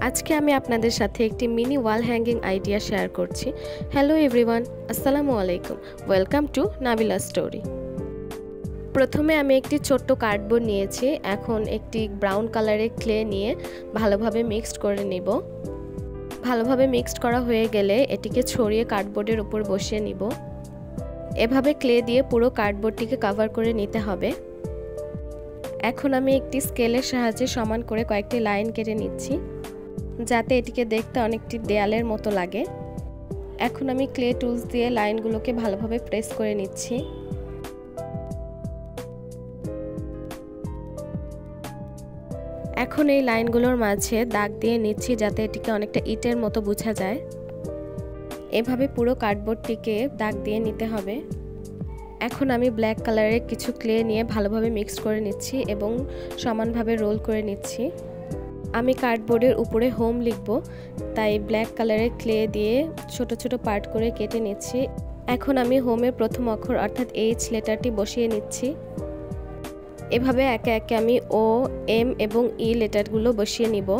আজকে আমি আপনাদের সাথে একটি mini wall hanging idea share করছি। হ্যালো এভরিওয়ান, আসসালামু আলাইকুম, ওয়েলকাম টু নাবিলা স্টোরি। প্রথমে আমি একটি ছোট্ট কার্ডবোর্ড নিয়েছি। এখন একটি ব্রাউন কালারের ক্লে নিয়ে ভালোভাবে মিক্সড করে নিব। ভালোভাবে মিক্সড করা হয়ে গেলে এটিকে ছড়িয়ে কার্ডবোর্ডের উপর বসিয়ে নিব। এভাবে ক্লে দিয়ে পুরো কার্ডবোর্ডটিকে কভার করে নিতে হবে। এখন আমি একটি স্কেলের সাহায্যে সমান করে কয়েকটি লাইন কেটে নিচ্ছি, যাতে এটিকে দেখতে অনেকটি দেয়ালের মতো লাগে। এখন আমি ক্লে টুলস দিয়ে লাইনগুলোকে ভালোভাবে প্রেস করে নিচ্ছি। এখন এই লাইনগুলোর মাঝে দাগ দিয়ে নিচ্ছি, যাতে এটিকে অনেকটা ইটের মতো বোঝা যায়। এভাবে পুরো কার্ডবোর্ডটিকে দাগ দিয়ে নিতে হবে। এখন আমি ব্ল্যাক কালারের কিছু ক্লে নিয়ে ভালোভাবে মিক্স করে নিচ্ছি এবং সমানভাবে রোল করে নিচ্ছি। আমি কার্ডবোর্ডের উপরে হোম লিখব, তাই ব্ল্যাক কালারের ক্লে দিয়ে ছোট ছোট পার্ট করে কেটে নিচ্ছি। এখন আমি হোমের প্রথম অক্ষর অর্থাৎ এইচ লেটারটি বসিয়ে নিচ্ছি। এভাবে একে একে আমি ও, এম এবং ই লেটারগুলো বসিয়ে নিব।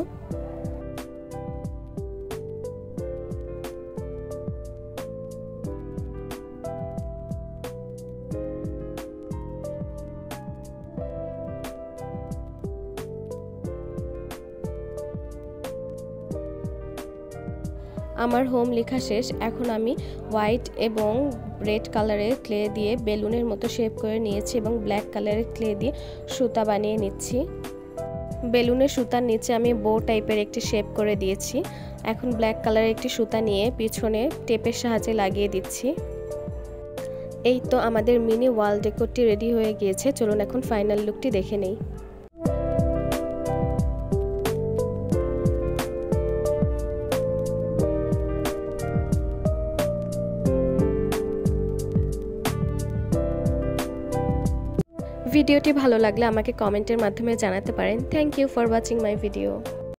আমার হোম লেখা শেষ। এখন আমি হোয়াইট এবং রেড কালারের ক্লে দিয়ে বেলুনের মতো শেপ করে নিয়েছি এবং ব্ল্যাক কালারের ক্লে দিয়ে সুতা বানিয়ে নিচ্ছি। বেলুনের সুতার নিচে আমি বো টাইপের একটি শেপ করে দিয়েছি। এখন ব্ল্যাক কালারের একটি সুতা নিয়ে পিছনে টেপের সাহায্যে লাগিয়ে দিচ্ছি। এই তো আমাদের মিনি ওয়াল ডেকোরটি রেডি হয়ে গিয়েছে। চলুন এখন ফাইনাল লুকটি দেখে নেই। ভিডিওটি ভালো লাগলে আমাকে কমেন্টের মাধ্যমে জানাতে পারেন। Thank you for watching my video.